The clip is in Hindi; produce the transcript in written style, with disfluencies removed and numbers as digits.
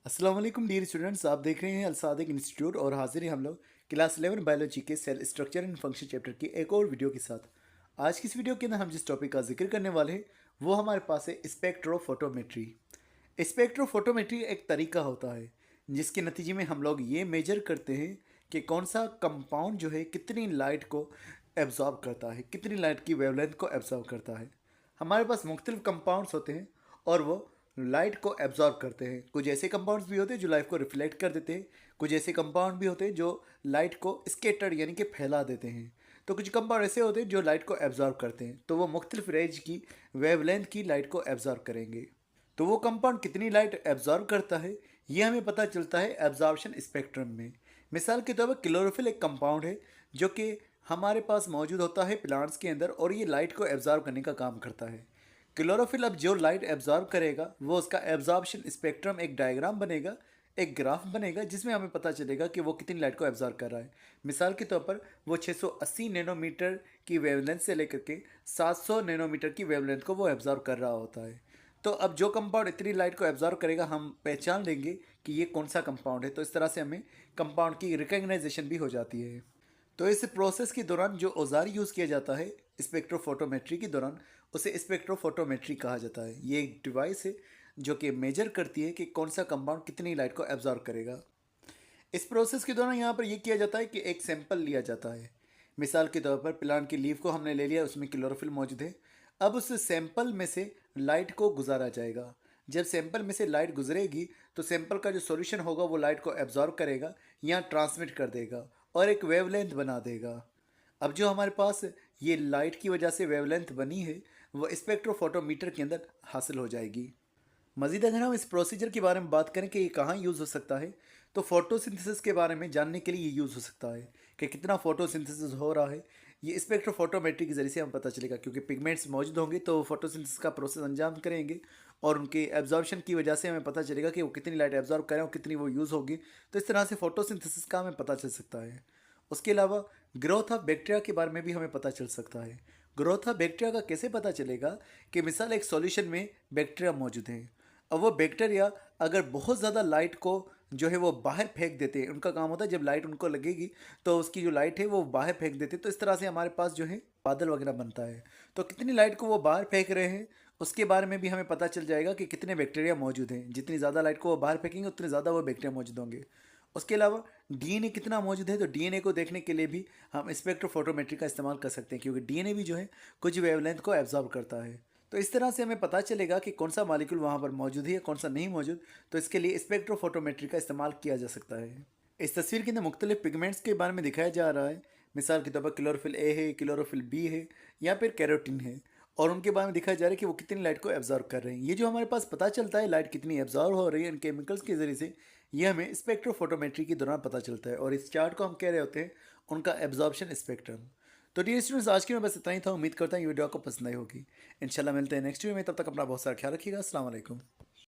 अस्सलाम वालेकुम डियर स्टूडेंट्स, आप देख रहे हैं अल-सादिक इंस्टीट्यूट और हाजिर हैं हम लोग क्लास 11 बायोलॉजी के cell structure and function chapter की एक और वीडियो के साथ। आज की इस वीडियो के अंदर हम जिस टॉपिक का जिक्र करने वाले हैं वो हमारे पास है स्पेक्ट्रोफोटोमेट्री। स्पेक्ट्रोफोटोमेट्री एक तरीका होता है जिसके नतीजे में हम लोग ये मेजर करते हैं कि कौन सा कंपाउंड जो है कितनी लाइट को एब्जॉर्ब करता है, कितनी लाइट की वेवलेंथ को एब्जॉर्ब करता है। हमारे पास मुख्तलिफ कंपाउंड्स होते हैं और वो लाइट को एब्जॉर्ब करते हैं। कुछ ऐसे कंपाउंड्स भी होते हैं जो लाइट को रिफ्लेक्ट कर देते हैं, कुछ ऐसे कंपाउंड भी होते हैं जो लाइट को स्केटर्ड यानी कि फैला देते हैं। तो कुछ कंपाउंड ऐसे होते हैं जो लाइट को एब्जॉर्ब करते हैं, तो वो मुख्तलिफ रेंज की वेवलेंथ की लाइट को एब्जॉर्ब करेंगे। तो वो कंपाउंड कितनी लाइट एब्जॉर्ब करता है ये हमें पता चलता है एब्जॉर्प्शन स्पेक्ट्रम में। मिसाल के तौर पर क्लोरोफिल एक कंपाउंड है जो कि हमारे पास मौजूद होता है प्लांट्स के अंदर और ये लाइट को एब्जॉर्ब करने का काम करता है। क्लोरोफिल अब जो लाइट एब्जॉर्ब करेगा वो उसका एब्जॉर्प्शन स्पेक्ट्रम एक डायग्राम बनेगा, एक ग्राफ बनेगा जिसमें हमें पता चलेगा कि वो कितनी लाइट को एब्जॉर्ब कर रहा है। मिसाल के तौर पर वो 680 नैनोमीटर की वेवलेंथ से लेकर के 700 नैनोमीटर की वेवलेंथ को वो एब्जॉर्ब कर रहा होता है। तो अब जो कंपाउंड इतनी लाइट को एब्जॉर्ब करेगा हम पहचान लेंगे कि ये कौन सा कंपाउंड है। तो इस तरह से हमें कंपाउंड की रिकग्नाइजेशन भी हो जाती है। तो इस प्रोसेस के दौरान जो औजार यूज़ किया जाता है स्पेक्ट्रोफोटोमेट्री के दौरान, उसे स्पेक्ट्रोफोटोमेट्री कहा जाता है। ये एक डिवाइस है जो कि मेजर करती है कि कौन सा कंपाउंड कितनी लाइट को एब्जॉर्ब करेगा। इस प्रोसेस के दौरान यहाँ पर यह किया जाता है कि एक सैंपल लिया जाता है। मिसाल के तौर पर प्लांट की लीफ को हमने ले लिया, उसमें क्लोरोफिल मौजूद है। अब उस सैंपल में से लाइट को गुजारा जाएगा। जब सैंपल में से लाइट गुजरेगी तो सैंपल का जो सॉल्यूशन होगा वो लाइट को एब्जॉर्ब करेगा या ट्रांसमिट कर देगा और एक वेवलेंथ बना देगा। अब जो हमारे पास ये लाइट की वजह से वेवलेंथ बनी है वो स्पेक्ट्रोफोटोमीटर के अंदर हासिल हो जाएगी। मज़ीद अगर हम इस प्रोसीजर के बारे में बात करें कि ये कहाँ यूज़ हो सकता है, तो फोटोसिंथेसिस के बारे में जानने के लिए ये यूज़ हो सकता है कि कितना फोटोसिंथेसिस हो रहा है। ये स्पेक्ट्रोफोटोमेट्री के ज़रिए से हम पता चलेगा, क्योंकि पिगमेंट्स मौजूद होंगे तो फोटोसिंथेसिस का प्रोसेस अंजाम करेंगे और उनके एब्जॉर्प्शन की वजह से हमें पता चलेगा कि वो कितनी लाइट एब्जॉर्ब करें और कितनी वो यूज़ होगी। तो इस तरह से फोटोसिंथेसिस का हमें पता चल सकता है। उसके अलावा ग्रोथ ऑफ बैक्टीरिया के बारे में भी हमें पता चल सकता है। ग्रोथ ऑफ बैक्टीरिया का कैसे पता चलेगा कि मिसाल एक सॉल्यूशन में बैक्टीरिया मौजूद हैं। अब वो बैक्टीरिया अगर बहुत ज़्यादा लाइट को जो है वो बाहर फेंक देते हैं, उनका काम होता है जब लाइट उनको लगेगी तो उसकी जो लाइट है वो बाहर फेंक देते हैं। तो इस तरह से हमारे पास जो है बादल वगैरह बनता है। तो कितनी लाइट को वो बाहर फेंक रहे हैं उसके बारे में भी हमें पता चल जाएगा कि कितने बैक्टीरिया मौजूद हैं। जितनी ज़्यादा लाइट को वो बाहर फेंकेंगे उतने ज़्यादा वो बैक्टीरिया मौजूद होंगे। उसके अलावा डीएनए कितना मौजूद है, तो डीएनए को देखने के लिए भी हम स्पेक्ट्रोफोटोमेट्री का इस्तेमाल कर सकते हैं, क्योंकि डीएनए भी जो है कुछ वेवलेंथ को एब्जॉर्ब करता है। तो इस तरह से हमें पता चलेगा कि कौन सा मॉलिक्यूल वहाँ पर मौजूद है या कौन सा नहीं मौजूद। तो इसके लिए स्पेक्ट्रोफोटोमेट्री का इस्तेमाल किया जा सकता है। इस तस्वीर के अंदर मुख्तलिफ पिगमेंट्स के बारे में दिखाया जा रहा है। मिसाल के तौर पर क्लोरोफिल ए है, क्लोरोफिल बी है या फिर कैरोटीन है, और उनके बारे में दिखाया जा रहा है कि वो कितनी लाइट को एब्जॉर्ब कर रहे हैं। ये जो हमारे पास पता चलता है लाइट कितनी एब्जॉर्ब हो रही है इन केमिकल्स के ज़रिए से, ये हमें स्पेक्ट्रोफोटोमेट्री के दौरान पता चलता है और इस चार्ट को हम कह रहे होते हैं उनका एब्जॉर्प्शन स्पेक्ट्रम। तो डियर स्टूडेंट्स, आज की मैं बस इतना ही था। उम्मीद करता हूँ ये वीडियो आपको पसंद आई होगी। इंशाल्लाह मिलते हैं नेक्स्ट वीडियो में, तब तक अपना बहुत सारा ख्याल रखिएगा। अस्सलाम वालेकुम।